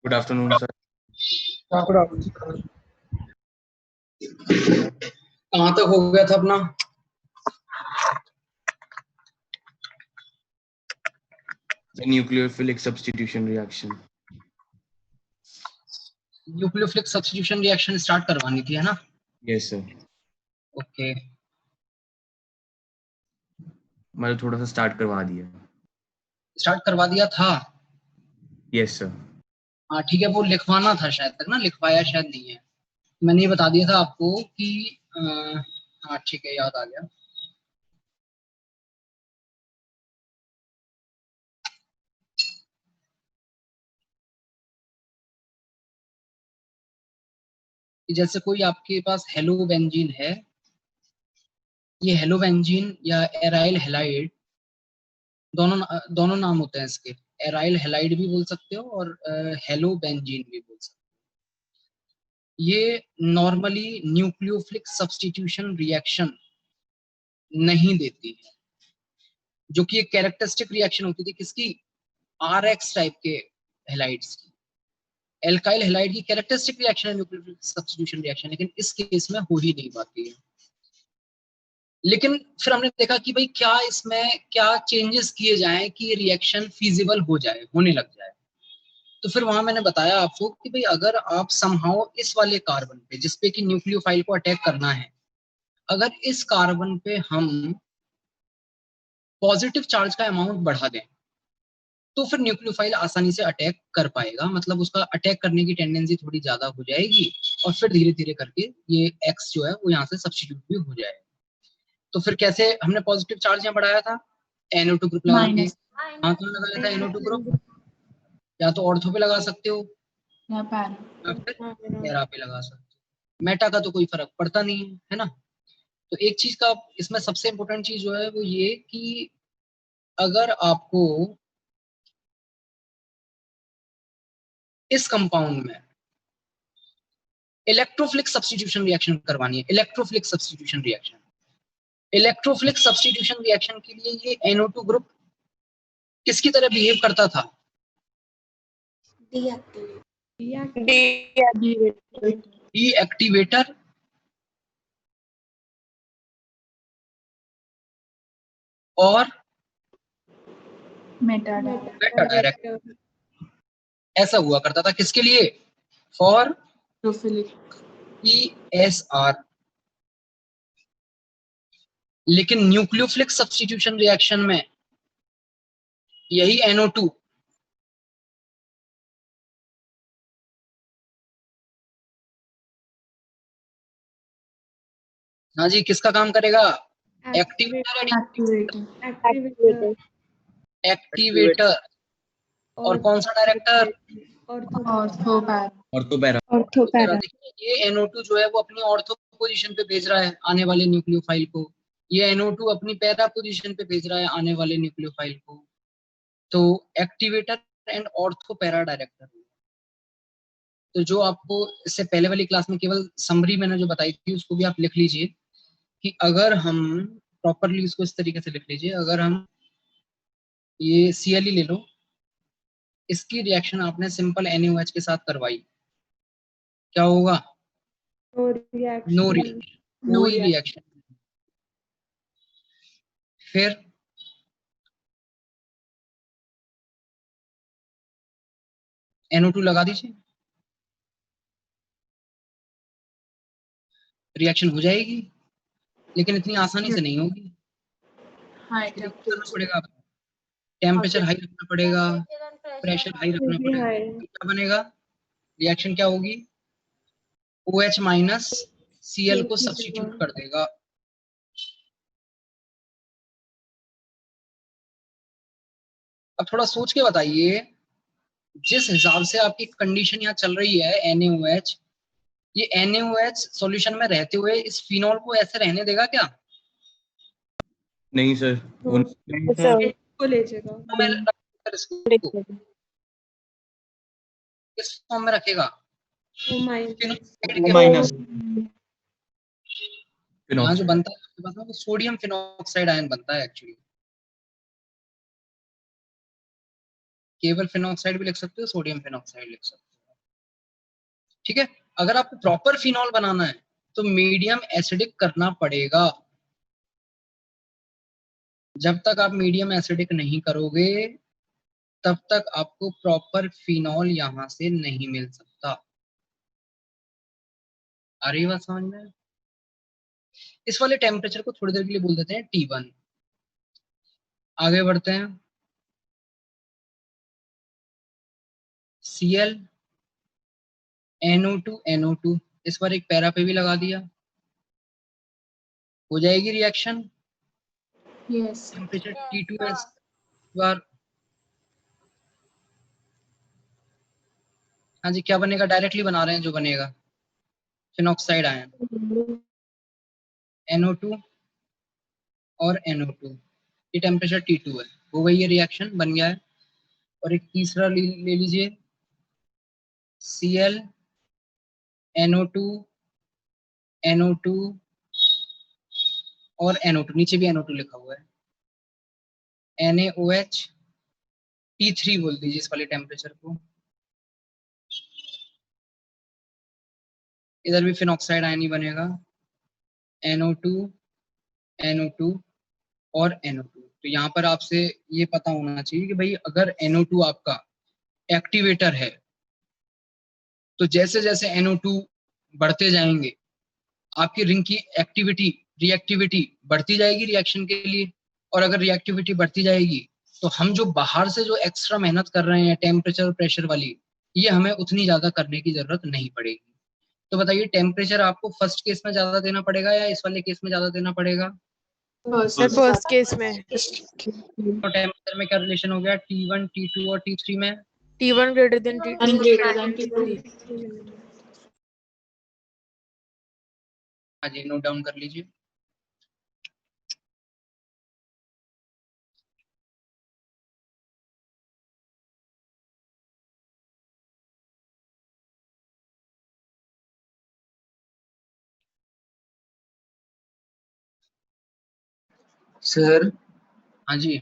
Good afternoon sir. कहाँ तक हो गया था अपना? Nucleophilic substitution reaction. Nucleophilic substitution reaction start करवानी थी, है ना? Yes sir. ओके, मैंने थोड़ा सा स्टार्ट करवा दिया। स्टार्ट करवा दिया था। Yes sir. हाँ ठीक है, वो लिखवाना था शायद तक ना, लिखवाया शायद नहीं है। मैंने ये बता दिया था आपको कि हाँ ठीक है, याद आ गया। कि जैसे कोई आपके पास हेलो बेंजीन है, ये हेलो बेंजीन या एराइल हैलाइड, दोनों नाम होते हैं इसके। एराइल हैलाइड भी बोल सकते हो और हेलो बेंजीन भी बोल सकते हो। ये नॉर्मली न्यूक्लियोफिलिक सब्स्टिट्यूशन रिएक्शन नहीं देती है, जो कि एक कैरेक्टरिस्टिक रिएक्शन होती थी किसकी? आरएक्स टाइप के हैलाइड्स की। एल्काइल हैलाइड की कैरेक्टरिस्टिक रिएक्शन है न्यूक्लियोफिलिक सब्स्टिट्यूशन रिएक्शन, लेकिन इस केस में हो ही नहीं पाती है। लेकिन फिर हमने देखा कि भाई क्या इसमें क्या चेंजेस किए जाएं कि ये रिएक्शन फीजिबल हो जाए, होने लग जाए। तो फिर वहां मैंने बताया आपको कि भाई अगर आप समहाउ इस वाले कार्बन पे, जिसपे कि न्यूक्लियोफाइल को अटैक करना है, अगर इस कार्बन पे हम पॉजिटिव चार्ज का अमाउंट बढ़ा दें, तो फिर न्यूक्लियोफाइल आसानी से अटैक कर पाएगा, मतलब उसका अटैक करने की टेंडेंसी थोड़ी ज्यादा हो जाएगी, और फिर धीरे धीरे करके ये एक्स जो है वो यहाँ से सब्स्टिट्यूट भी हो जाएगा। तो फिर कैसे हमने पॉजिटिव चार्ज यहाँ बढ़ाया था? NO2 ग्रुप लगा के। कहाँ लगाया था NO2 ग्रुप? या तो ऑर्थो पे लगा सकते हो या फिर पैरा पे लगा सकते हो। मेटा का तो कोई फर्क पड़ता नहीं है ना? तो एक चीज का इसमें सबसे इंपॉर्टेंट चीज जो है वो ये कि अगर आपको इस कंपाउंड में इलेक्ट्रोफिलिक सब्स्टिट्यूशन रिएक्शन करवानी है, electrophilic substitution reaction, electrophilic substitution reaction के लिए ये NO2 ग्रुप किसकी तरह बिहेव करता था? डीएक्टिवेटर और मेटा डायरेक्टर। ऐसा हुआ करता था किसके लिए? For ESR। लेकिन न्यूक्लियोफिलिक सब्स्टिट्यूशन रिएक्शन में यही NO2 हाँ जी किसका काम करेगा? एक्टिवेटर। और कौन सा डायरेक्टर? ऑर्थोपैरा। ये NO2 जो है वो अपनी ऑर्थो पोजीशन पे भेज रहा है आने वाले न्यूक्लियोफाइल को, ये NO2 अपनी पैरा पोजीशन पे भेज रहा है आने वाले न्यूक्लियोफाइल को। तो एक्टिवेटर एंड ऑर्थोपैरा डायरेक्टर। तो जो आपको इससे पहले वाली क्लास में केवल समरी मैंने जो बताई थी उसको भी आप लिख लीजिए कि अगर हम प्रॉपरली इसको इस तरीके से लिख लीजिए, अगर हम ये CLE ले लो, इसकी रिएक्शन आपने सिंपल NaOH के साथ करवाई, क्या होगा? नो रिएक्शन, कोई रिएक्शन। फिर NO2 लगा दीजिए, रिएक्शन हो जाएगी, लेकिन इतनी आसानी से नहीं होगी। करना पड़ेगा, टेम्परेचर हाई रखना पड़ेगा, प्रेशर हाई रखना पड़ेगा। क्या बनेगा? रिएक्शन क्या होगी? OH माइनस Cl को सब्स्टिट्यूट कर देगा। अब थोड़ा सोच के बताइए, जिस हिसाब से आपकी कंडीशन यहाँ चल रही है NaOH, ये NaOH सॉल्यूशन में रहते हुए इस फिनॉल को ऐसे रहने देगा क्या? नहीं सर। को ले जाएगा, किस फॉर्म में रखेगा? माइनस यहाँ जो बनता है वो सोडियम फिनॉक्साइड आयन बनता है एक्चुअली। केवल फिनॉक्साइड भी लिख सकते हो, सोडियम फिनॉक्साइड लिख सकते हो। ठीक है। अगर आपको प्रॉपर फिनॉल बनाना है तो मीडियम एसिडिक करना पड़ेगा। जब तक आप मीडियम एसिडिक नहीं करोगे तब तक आपको प्रॉपर फिनॉल यहां से नहीं मिल सकता। आ रही बात समझ में? इस वाले टेम्परेचर को थोड़ी देर के लिए बोल देते हैं T1। आगे बढ़ते हैं। Cl NO2 NO2, इस बार एक पैरा पे भी लगा दिया, हो जाएगी रिएक्शन। यस टेम्परेचर T2 है इस बार। हाँ जी, क्या बनेगा? डायरेक्टली बना रहे हैं जो बनेगा, फिनॉक्साइड आयन NO2 और NO2। ये टेम्परेचर T2 है, हो गई ये रिएक्शन, बन गया है। और एक तीसरा ले लीजिए, Cl NO2 NO2 और NO2, नीचे भी NO2 लिखा हुआ है, NaOH T3 बोल दीजिए इस वाले टेम्परेचर को। इधर भी फिनॉक्साइड आयन ही बनेगा, NO2 NO2 और NO2। तो यहाँ पर आपसे ये पता होना चाहिए कि भाई अगर NO2 आपका एक्टिवेटर है तो जैसे जैसे NO2 बढ़ते जाएंगे आपकी रिंग की एक्टिविटी, रिएक्टिविटी बढ़ती जाएगी रिएक्शन के लिए। और अगर रिएक्टिविटी बढ़ती जाएगी तो हम जो बाहर से जो एक्स्ट्रा मेहनत कर रहे हैं टेम्परेचर और प्रेशर वाली, ये हमें उतनी ज्यादा करने की जरूरत नहीं पड़ेगी। तो बताइए टेम्परेचर आपको फर्स्ट केस में ज्यादा देना पड़ेगा या इस वाले केस में ज्यादा देना पड़ेगा? फर्स्ट सर फर्स्ट केस में। तो टेम्परेचर में क्या रिलेशन हो गया T1 T2 और T3 में? T1 greater than T2 greater than T3। हाँ जी, नोट डाउन कर लीजिए। सर हाँ जी,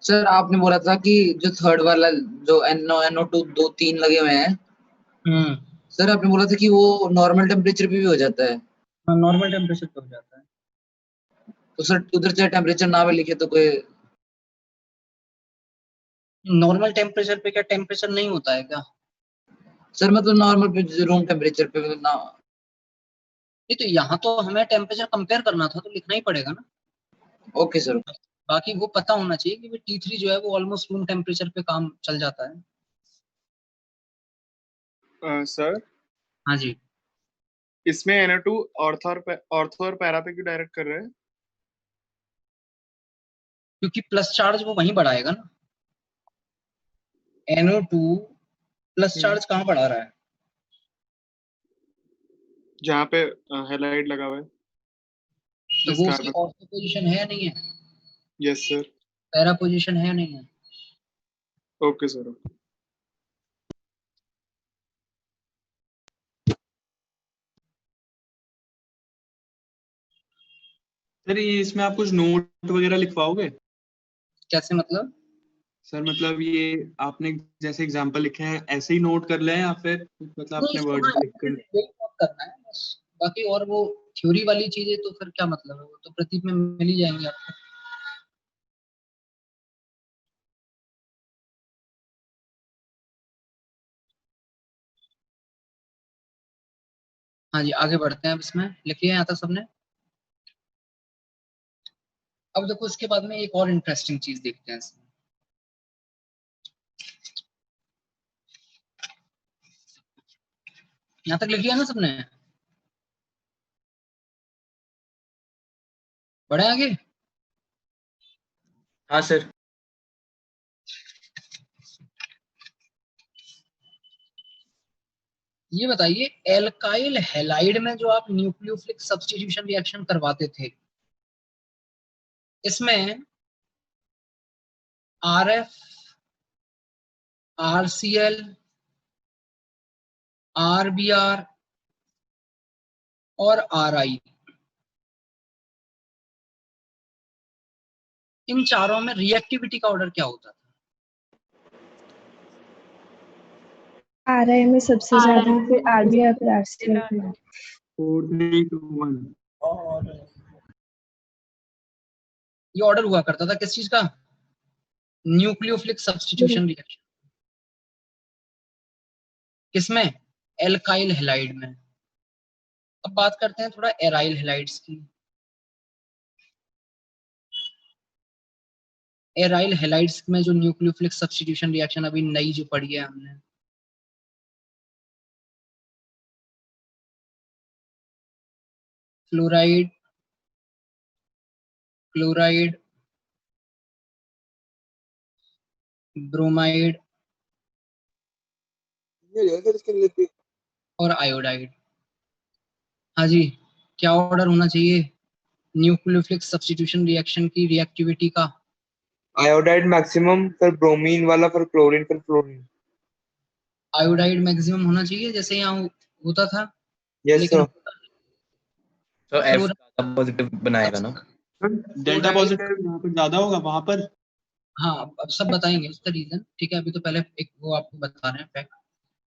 सर आपने बोला था कि जो थर्ड वाला जो NO2 2 3 लगे हुए हैं, सर आपने बोला था कि वो नॉर्मल टेम्परेचर पे भी हो जाता है। नॉर्मल टेम्परेचर पे हो जाता है। तो सर उधर चाहे टेम्परेचर ना भी लिखे तो कोई? नॉर्मल टेम्परेचर पे क्या टेम्परेचर नहीं होता है क्या? सर मतलब नॉर्मल पे रूम टेम्परेचर पे ना? नहीं तो यहाँ तो हमें टेम्परेचर कंपेयर करना था तो लिखना ही पड़ेगा ना। Okay sir. बाकी वो पता होना चाहिए कि T3 जो है वो ऑलमोस्ट रूम टेम्परेचर पे काम चल जाता है। सर हाँ जी, इसमें NO2 ऑर्थो और पैरा पे क्यों डायरेक्ट कर रहे हैं? क्योंकि प्लस चार्ज वो वहीं बढ़ाएगा ना। NO2 प्लस चार्ज कहाँ बढ़ा रहा है? जहाँ पे हैलाइड लगा हुआ है। तो वो उसकी ऑर्थो पोजीशन है या नहीं है? Yes sir. पैरा पोजीशन है या नहीं है? Okay sir. सर ये इसमें आप कुछ नोट वगैरह लिखवाओगे? कैसे मतलब? सर मतलब ये आपने जैसे एग्जांपल लिखे हैं ऐसे ही नोट कर लें या फिर मतलब नहीं, अपने इसको वर्ड्स हाँ, लिख कर? यही नोट करना है बस। बाकी और वो थ्योरी वाली चीजें तो फिर क्या मतलब है, वो तो प्रतीक में मिल ही जाएंगे आपको। हाँ जी, आगे बढ़ते हैं। अब इसमें लिखिए यहाँ तक सबने। अब देखो इसके बाद में एक और इंटरेस्टिंग चीज देखते हैं इसमें। यहाँ तक लिखिए ना सबने, बढ़े आगे। हाँ सर। ये बताइए एल्काइल हैलाइड में जो आप न्यूक्लियोफिलिक सब्स्टिट्यूशन रिएक्शन करवाते थे, इसमें RF, RCl, RBr और RI, इन चारों में रिएक्टिविटी का ऑर्डर क्या होता था? RI में सबसे ज्यादा, फिर RBI, फिर RCI पे। 4 3 2 1 ये ऑर्डर हुआ करता था किस चीज का? Nucleophilic substitution reaction. किसमें? एल्काइल हैलाइड में। अब बात करते हैं थोड़ा एराइल हैलाइड्स की। एराइल हैलाइड्स में जो न्यूक्लियोफिलिक सब्स्टिट्यूशन रिएक्शन अभी नई जो पढ़ी है हमने, फ्लोराइड, क्लोराइड, ब्रोमाइड और आयोडाइड। हाँ जी, क्या ऑर्डर होना चाहिए न्यूक्लियोफिलिक सब्स्टिट्यूशन रिएक्शन की रिएक्टिविटी का? आयोडाइड मैक्सिमम, फिर ब्रोमीन वाला, फिर क्लोरीन, फिर फ्लोरीन। आयोडाइड मैक्सिमम होना चाहिए जैसे यहाँ होता था। यस लेकिन सर। तो एफ ज्यादा पॉजिटिव बनाएगा ना? डेल्टा पॉजिटिव यहाँ पर ज्यादा होगा वहां पर। हाँ, अब सब बताएंगे उसका रीजन। ठीक है, अभी तो पहले एक वो आपको बता रहे हैं फैक्ट।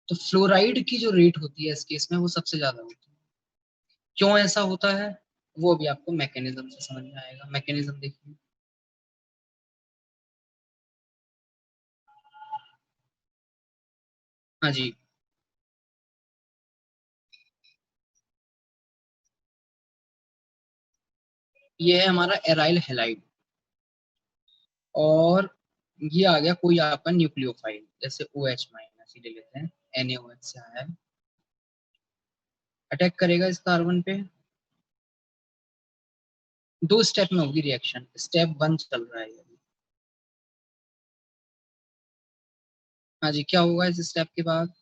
तो फ्लोराइड की जो रेट होती है इस केस में वो सबसे ज्यादा होती है। क्यों ऐसा होता है वो भी आपको मैकेनिज्म से समझ में आएगा। मैकेनिज्म देखिए, हाँ जी, ये है हमारा एराइल हैलाइड और ये आ गया कोई आपका न्यूक्लियोफाइल, जैसे OH माइनस ही ले लेते हैं, NaOH से आया है, अटैक करेगा इस कार्बन पे। 2 स्टेप में होगी रिएक्शन। स्टेप 1 चल रहा है अभी। हाँ जी, क्या होगा इस स्टेप के बाद?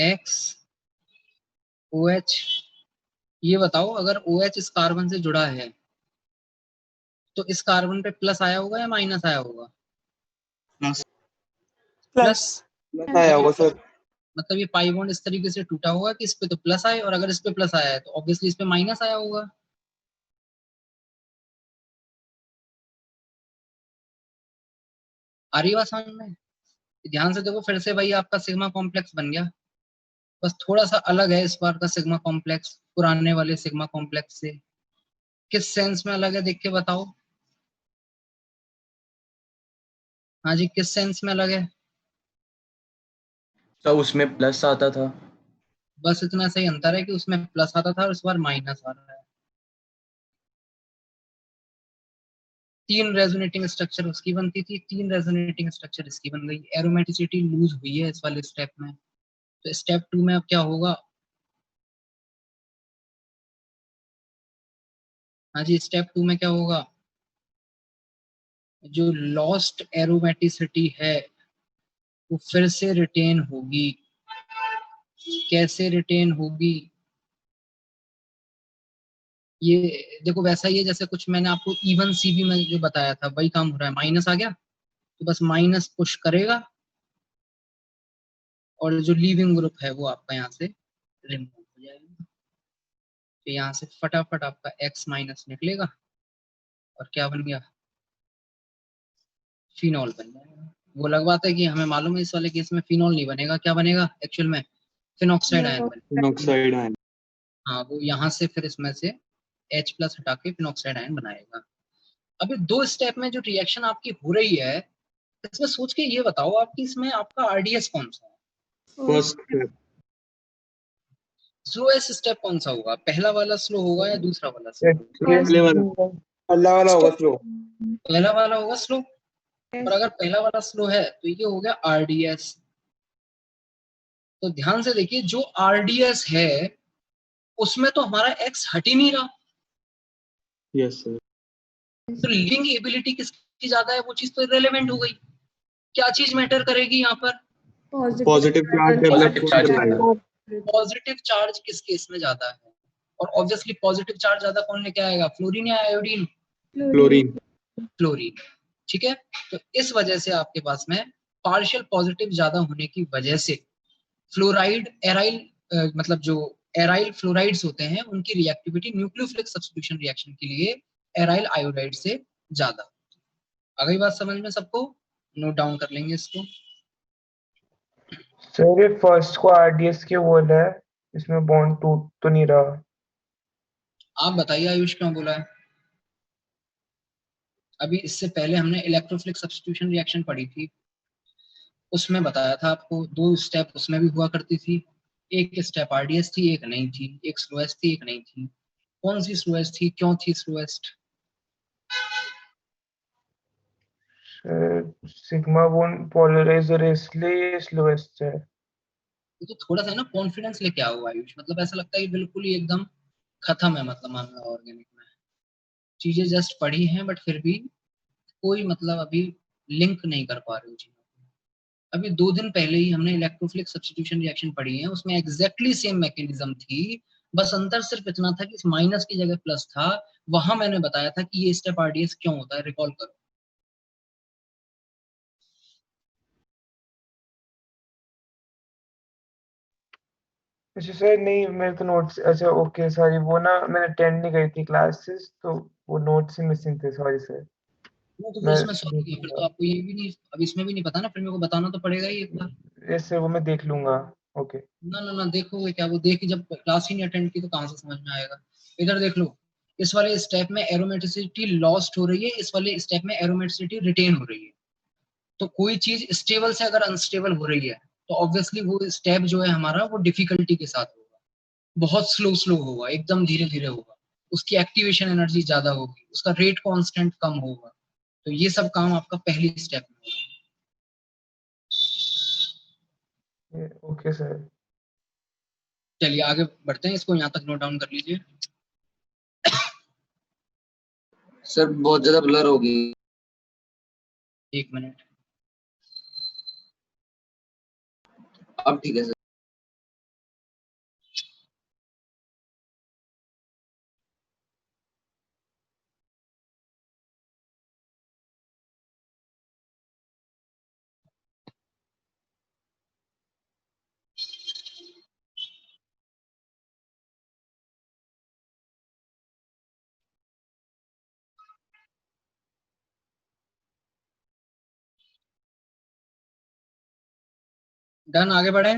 X OH, ये बताओ अगर OH इस कार्बन से जुड़ा है तो इस कार्बन पे प्लस आया होगा या माइनस आया होगा? प्लस आया होगा सर। मतलब ये पाई बॉन्ड इस तरीके से टूटा होगा कि इस पे तो प्लस आए, और अगर इस पे प्लस आया है तो ऑब्वियसली इस पे माइनस आया होगा। आ रही बात समझ में? ध्यान से देखो फिर से, भाई आपका सिग्मा कॉम्प्लेक्स बन गया, बस थोड़ा सा अलग है इस बार का सिग्मा कॉम्प्लेक्स पुराने वाले सिग्मा कॉम्प्लेक्स से। किस सेंस में अलग है देख के बताओ। हाँ जी, किस सेंस में अलग है? तो उसमें प्लस आता था। बस इतना सही अंतर है कि उसमें प्लस आता था और इस बार माइनस आ रहा है। 3 रेजोनेटिंग स्ट्रक्चर उसकी बनती थी, 3 रेजोनेटिंग स्ट्रक्चर इसकी बन गई। एरोमेटिसिटी लूज हुई है इस वाले स्टेप में। तो स्टेप 2 में अब क्या होगा? हाँ जी, स्टेप 2 में क्या होगा? जो लॉस्ट एरोमेटिसिटी है वो फिर से रिटेन होगी। कैसे रिटेन होगी? ये देखो वैसा ही है जैसे कुछ मैंने आपको इवन सीबी में जो बताया था वही काम हो रहा है। माइनस आ गया तो बस माइनस पुश करेगा और जो लीविंग ग्रुप है वो आपका यहाँ से रिमूव हो जाएगा। तो यहाँ से फटाफट आपका X माइनस निकलेगा और क्या बन गया? फिनॉल बन जाएगा। वो अलग बात है कि हमें मालूम है इस वाले केस में फिनॉल नहीं बनेगा। क्या बनेगा एक्चुअल में? फिनॉक्साइड आयन बनेगा। Phenoxide ion. हाँ, वो यहाँ से फिर इसमें से H प्लस हटा के फिनॉक्साइड आयन बनाएगा। अभी 2 स्टेप में जो रिएक्शन आपकी हो रही है इसमें सोच के ये बताओ आपकी इसमें आपका RDS कौन सा है? First step. स्लोएस्ट स्टेप कौन सा होगा? पहला वाला स्लो होगा या दूसरा वाला स्लो? पहला वाला होगा स्लो। पहला वाला होगा स्लो। और अगर पहला वाला स्लो है तो ये हो गया RDS। तो ध्यान से देखिए, जो RDS है उसमें तो हमारा X हट ही नहीं रहा। Yes sir. तो लिविंग एबिलिटी किसकी ज्यादा है वो चीज तो इररिलेवेंट हो गई। क्या चीज मैटर करेगी यहाँ पर? पॉजिटिव चार्ज डेवलप कराएगा। पॉजिटिव चार्ज किस केस में ज्यादा है? और ऑब्वियसली पॉजिटिव चार्ज ज्यादा कौन लेके आएगा? फ्लोरीन या आयोडीन? क्लोरीन। फ्लोरीन। ठीक है, तो इस वजह से आपके पास में पार्शियल पॉजिटिव ज्यादा होने की वजह से फ्लोराइड एराइल मतलब जो एराइल फ्लोराइड्स होते हैं उनकी रिएक्टिविटी न्यूक्लियोफिलिक सब्स्टिट्यूशन रिएक्शन के लिए एराइल आयोडाइड से ज्यादा। आ गई बात समझ में सबको? नोट डाउन कर लेंगे इसको। सर ये फर्स्ट को आरडीएस के बोला है, इसमें बॉन्ड टूट तो नहीं रहा। आप बताइए आयुष क्यों बोला है? अभी इससे पहले हमने इलेक्ट्रोफिलिक सब्स्टिट्यूशन रिएक्शन पढ़ी थी, उसमें बताया था आपको 2 स्टेप उसमें भी हुआ करती थी। एक स्टेप आरडीएस थी, एक नहीं थी, एक स्लोएस्ट थी, एक नहीं थी। कौन सी स्लोएस्ट थी, क्यों थी स्लोएस्ट? सिग्मा बॉन्ड पोलराइजर है इसलिए स्लोएस्ट है। ये तो थोड़ा सा ना कॉन्फिडेंस लेके आओ आयुष, मतलब ऐसा लगता है कि बिल्कुल ही एकदम खत्म है, मतलब मामला ऑर्गेनिक में। चीजें जस्ट पढ़ी हैं बट फिर भी कोई मतलब अभी लिंक नहीं कर पा रहे हो चीजों को। अभी 2 दिन पहले ही हमने इलेक्ट्रोफिलिक सब्स्टिट्यूशन रिएक्शन पढ़ी है, उसमें एग्जैक्टली सेम मैकेनिज्म थी, बस अंतर सिर्फ इतना था कि इस माइनस की जगह प्लस था। वहां मैंने बताया था कि ये स्टेप आरडीएस क्यों होता है, रिकॉल करो। अच्छा सर, नहीं मेरे तो नोट्स, अच्छा ओके सॉरी, वो ना मैंने अटेंड नहीं करी थी क्लासेस, तो वो नोट्स ही मिसिंग थे, सॉरी सर। वो तो फिर मैं इसमें सॉरी देख है, फिर तो लूंगा। आपको ये भी नहीं, अब इसमें भी नहीं पता ना, फिर मेरे को बताना तो पड़ेगा ही एक बार। यस सर, वो मैं देख लूंगा। ओके। ना ना ना, देखोगे क्या? वो देख के जब क्लास ही नहीं अटेंड की तो कहाँ से समझ में आएगा? इधर देख लो, इस वाले स्टेप में एरोमेटिसिटी लॉस्ट हो रही है, इस वाले स्टेप में एरोमेटिसिटी रिटेन हो रही है। तो कोई चीज स्टेबल से अगर अनस्टेबल हो रही है तो ऑब्वियसली वो स्टेप जो है हमारा वो डिफिकल्टी के साथ होगा, बहुत स्लो स्लो होगा, एकदम धीरे धीरे होगा, उसकी एक्टिवेशन एनर्जी ज्यादा होगी, उसका रेट कांस्टेंट कम होगा। तो ये सब काम आपका पहली स्टेप में होगा। Okay sir. चलिए आगे बढ़ते हैं, इसको यहाँ तक नोट डाउन कर लीजिए। सर बहुत ज्यादा ब्लर होगी। 1 मिनट। अब ठीक है सर। डन, आगे बढ़े।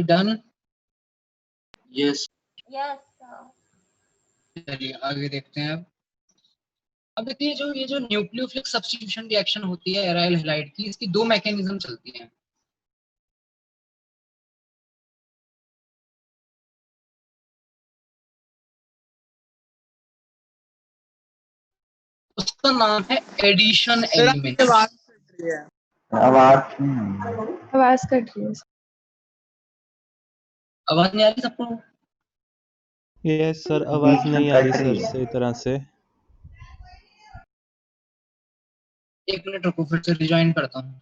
डन। यस। चलिए आगे देखते हैं। अब देखिए, ये जो न्यूक्लियोफिलिक सब्स्टिट्यूशन रिएक्शन होती है एराइल हैलाइड की, इसकी 2 मैकेनिज्म चलती हैं। उसका नाम है एडिशन सर आपकी एलिमेंट। आवाज कट रही है। आवाज कट रही है। आवाज नहीं आ रही सबको? यस सर, आवाज नहीं आ रही सर सही तरह से। 1 मिनट रुको, फिर से रिज्वाइन करता हूँ।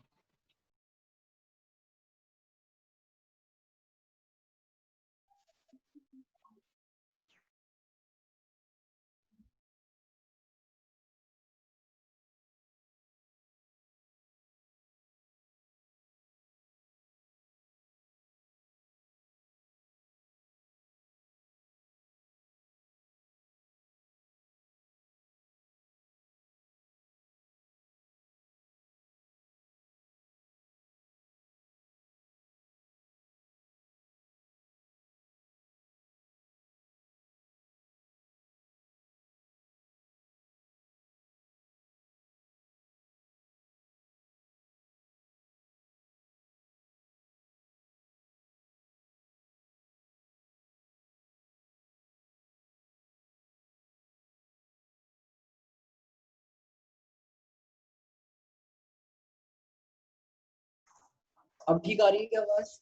अब ठीक आ रही है क्या आवाज?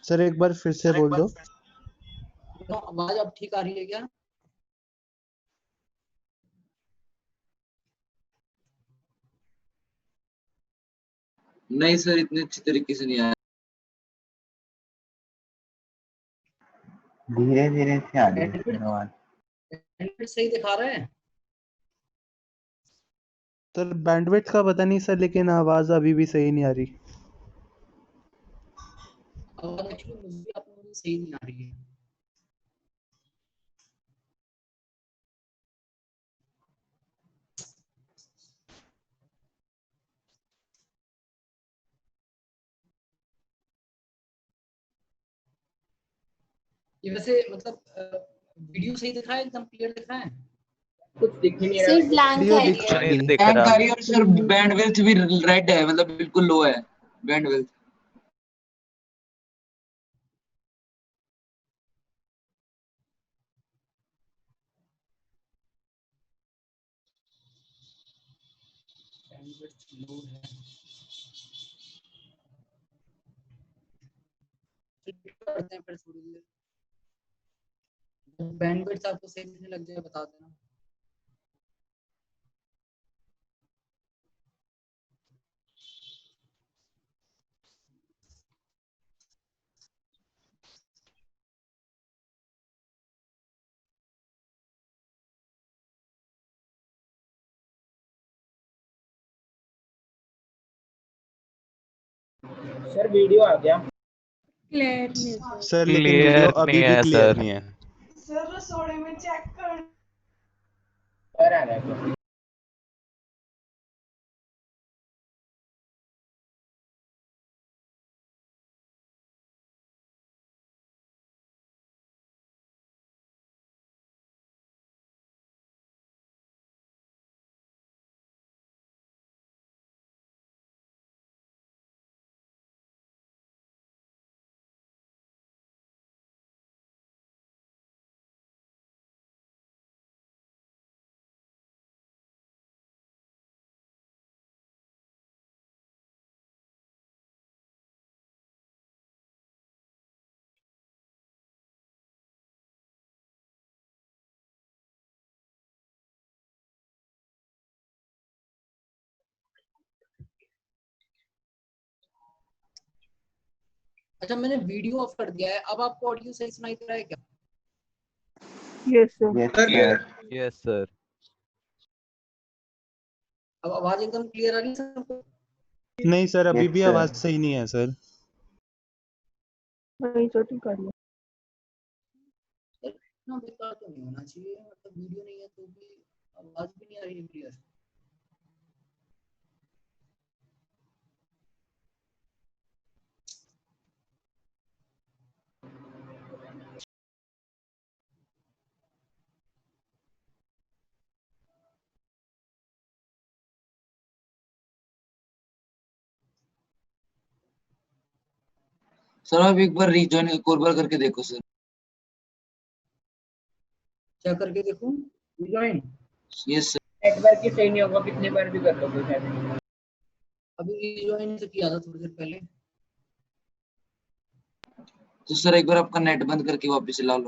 सर एक बार फिर से बोल दो। तो आवाज अब ठीक आ रही है क्या? नहीं सर, इतने अच्छी तरीके से नहीं आया। धीरे धीरे से आ रही है आवाज। बैंडविड्थ सही दिखा रहा है? सर बैंडविड्थ का पता नहीं सर, लेकिन आवाज अभी भी सही नहीं आ रही। आवाज एक्चुअली मुझे भी आप लोगों की सही नहीं आ रही है। ये वैसे मतलब वीडियो सही दिखा है, एकदम क्लियर दिखा है? कुछ दिख ही नहीं रहा। सिर्फ ब्लैंक वीडियो है दिख ये। रहा है। नहीं दिख ब्लैंक रहा। आ रही है और सर बैंडविड्थ भी रेड है, मतलब बिल्कुल लो है बैंडविड्थ। बैंडविड्थ लो है। करते हैं फिर थोड़ी देर। बैंडविड्थ आपको सही दिखने लग जाए बता देना। सर वीडियो आ गया। क्लियर नहीं सर। सर लेकिन वीडियो क्लियर नहीं अभी भी है क्लियर सर। नहीं है। सर रसोड़े में चेक कर। पर आ रहा है। अच्छा मैंने वीडियो ऑफ कर दिया है, अब आपको ऑडियो सही सुनाई दे रहा है क्या? Yes sir. Yes sir. Yes sir. अब आवाज एकदम क्लियर आ रही है सबको? नहीं सर, अभी यस भी सर। आवाज सही नहीं है सर। नहीं छोटी कर लो। इतना बेकार तो नहीं होना चाहिए, मतलब वीडियो नहीं है तो भी आवाज भी नहीं आ रही है क्लियर। सर आप एक बार रिजॉइन एक और बार करके देखो सर। क्या करके देखूं? ज्वाइन? Yes sir. एक बार की सही नहीं होगा, कितने बार भी कर लो कोई फायदा नहीं। अभी ज्वाइन से किया था थोड़ी देर पहले। तो सर एक बार आपका नेट बंद करके वापस चला लो।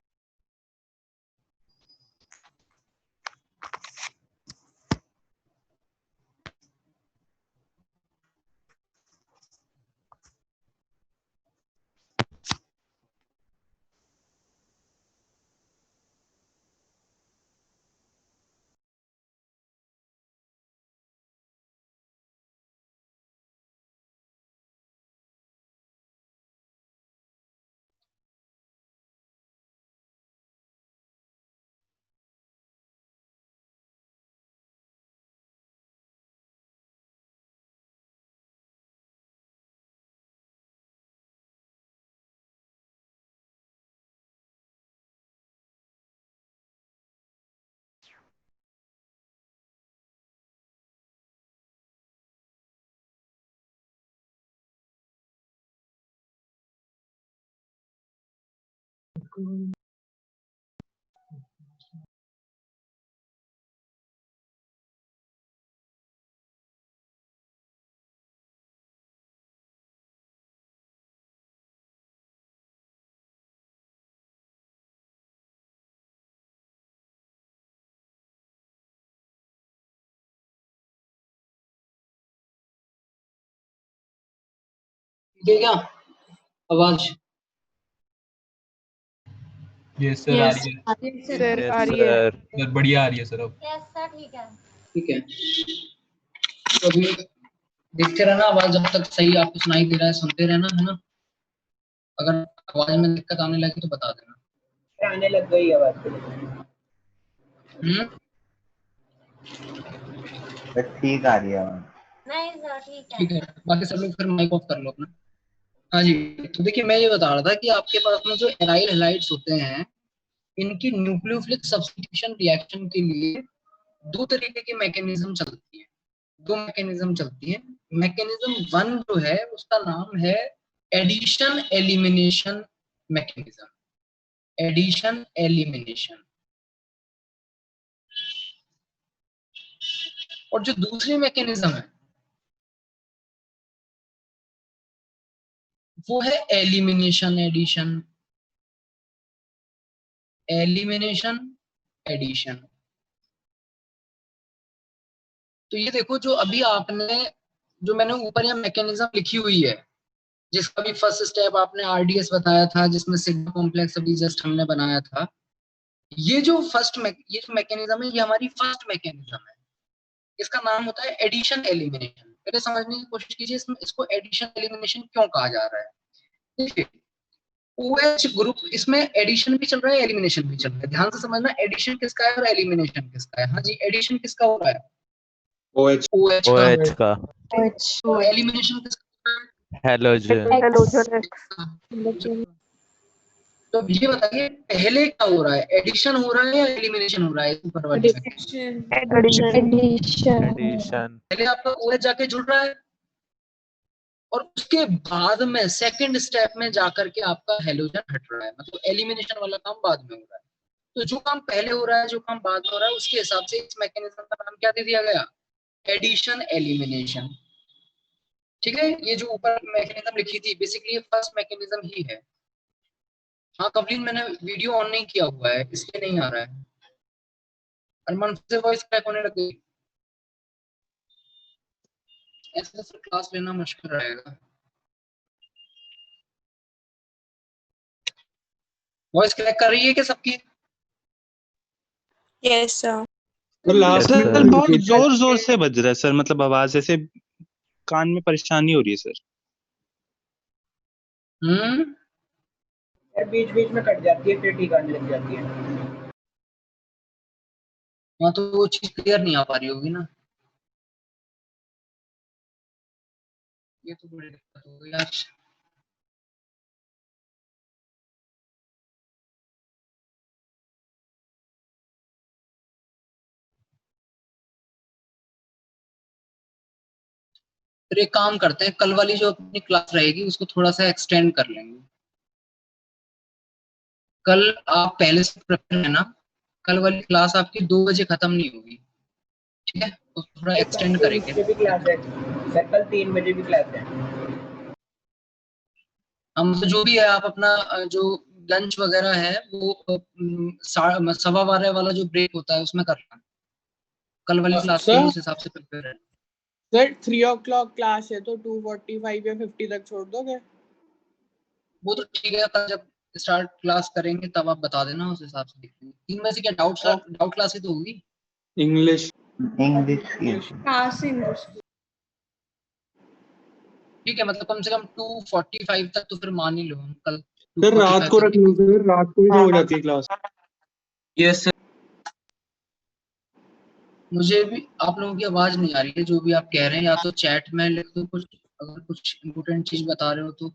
ठीक है क्या आवाज? यस सर आ रही है सर यस आ रही है। सर सर, बढ़िया आ रही है सर अब। ठीक है, तो अभी देखते रहना आवाज जब तक सही आपको सुनाई दे रहा है, सुनते रहना, है ना? अगर आवाज में दिक्कत आने लगी तो बता देना। आने लग गई आवाज। ठीक आ रही है आवाज। ठीक है, बाकी सब लोग फिर माइक ऑफ कर लो अपना। हाँ जी, तो देखिए मैं ये बता रहा था कि आपके पास में जो एराइल हैलाइड्स होते हैं, इनकी न्यूक्लियोफिलिक सब्स्टिट्यूशन रिएक्शन के लिए दो तरीके की मैकेनिज्म चलती है। दो मैकेनिज्म चलती है। मैकेनिज्म वन जो है उसका नाम है addition elimination mechanism. Addition elimination. और जो दूसरी मैकेनिज्म है वो है एलिमिनेशन एडिशन। Elimination addition. तो ये देखो, जो अभी आपने, जो मैंने ऊपर यहाँ मैकेनिज्म लिखी हुई है, जिसका भी फर्स्ट स्टेप आपने आरडीएस बताया था, जिसमें सिग्मा कॉम्प्लेक्स अभी जस्ट हमने बनाया था, ये जो मैकेनिज्म है, ये हमारी फर्स्ट मैकेनिज्म है। इसका नाम होता है एडिशन एलिमिनेशन। पहले समझने की कोशिश कीजिए इसको एडिशन एलिमिनेशन क्यों कहा जा रहा है। देखिए, OH ग्रुप, इसमें एडिशन भी चल रहा है, एलिमिनेशन भी चल रहा है। ध्यान से समझना, एडिशन किसका है और एलिमिनेशन किसका है। हाँ जी, एडिशन किसका हो रहा है? OH OH का तो एलिमिनेशन किसका हो रहा है? हेलोजन। Halogen x. तो ये बताइए पहले क्या हो रहा है, एडिशन हो रहा है या एलिमिनेशन हो रहा है? ऊपर वाले में एडिशन। पहले आपका OH जाके जुड़ रहा है और उसके बाद में सेकंड स्टेप में जाकर के आपका हेलोजन हट रहा है। मतलब एलिमिनेशन वाला काम बाद में हो रहा है। तो जो काम पहले हो रहा है, जो काम बाद में हो रहा है, उसके हिसाब से इस मैकेनिज्म का नाम क्या दे दिया गया? Addition elimination. ठीक है, ये जो ऊपर मैकेनिज्म लिखी थी बेसिकली फर्स्ट मैकेनिज्म ही है। हाँ कवलीन, मैंने वीडियो ऑन नहीं किया हुआ है इसलिए नहीं आ रहा है। अरमान से वॉइस क्रैक होने लग गई। ऐसे फिर क्लास लेना मुश्किल रहेगा। वॉइस क्रैक कर रही है क्या सबकी? Yes sir. तो लास्ट में सर बहुत जोर जोर से बज रहा है सर, मतलब आवाज ऐसे कान में परेशानी हो रही है सर। यार बीच बीच में कट जाती है, फिर ठीक आने लग जाती है। हाँ, तो वो चीज क्लियर नहीं आ पा रही होगी ना। ये तो बड़ी दिक्कत हो गई यार। फिर एक काम करते हैं, कल वाली जो अपनी क्लास रहेगी उसको थोड़ा सा एक्सटेंड कर लेंगे। कल आप पहले से प्रिपेयर है ना? कल वाली क्लास आपकी 2 बजे खत्म नहीं होगी, ठीक है? उसको थोड़ा एक्सटेंड करेंगे। भी क्लास है सर, कल 3 बजे भी क्लास है। हम तो जो भी है, आप अपना जो लंच वगैरह है वो 12:15 वाला जो ब्रेक होता है उसमें करना। कल वाली क्लास के लिए उस हिसाब से प्रिपेयर है। सर 3 o'clock क्लास है तो 2:45 या 50 तक छोड़ दोगे? वो तो ठीक है, कल जब स्टार्ट क्लास करेंगे तब आप बता देना, उस हिसाब से देखेंगे। 3 में से क्या डाउट क्लास ही तो होगी? English class English. ठीक है, मतलब कम से कम 2:45 तक तो फिर मान ही लो हम कल। सर रात को रख लो सर, रात को भी तो हो जाती है क्लास। यस मुझे भी आप लोगों की आवाज नहीं आ रही है, जो भी आप कह रहे हैं या तो चैट में लिख दो कुछ, अगर कुछ इम्पोर्टेंट चीज बता रहे हो तो।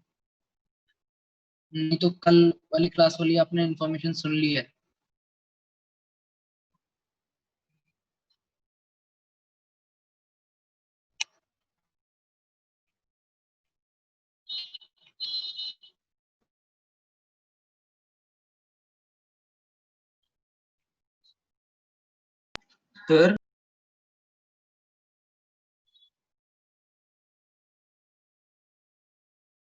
नहीं तो कल वाली क्लास वाली आपने इन्फॉर्मेशन सुन ली है। सर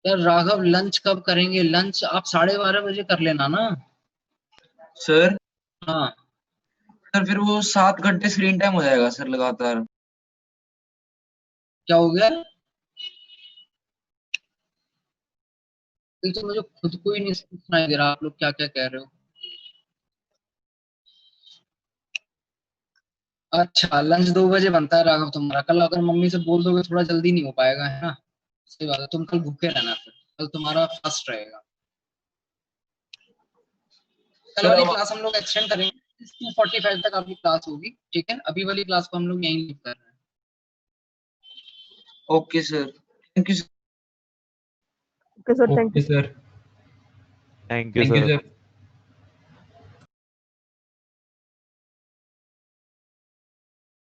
यार राघव, लंच कब करेंगे? लंच आप 12:30 बजे कर लेना ना। सर हाँ सर फिर वो 7 घंटे स्क्रीन टाइम हो जाएगा सर लगातार। क्या हो गया? ये तो मुझे खुद को ही नहीं सुनाई दे रहा आप लोग क्या क्या कह रहे हो। अच्छा लंच 2 बजे बनता है राघव तुम्हारा, कल अगर मम्मी से बोल दोगे थोड़ा जल्दी नहीं हो पाएगा, है ना। सही बात है, तुम कल भूखे रहना, फिर कल तुम्हारा फास्ट रहेगा। कल वाली क्लास हम लोग एक्सटेंड करेंगे, 2:45 तक आपकी क्लास होगी, ठीक है। अभी वाली क्लास को हम लोग यहीं लीव कर रहे हैं। Okay sir, thank you. Okay sir, thank you. Sir thank you thank you sir. Sir.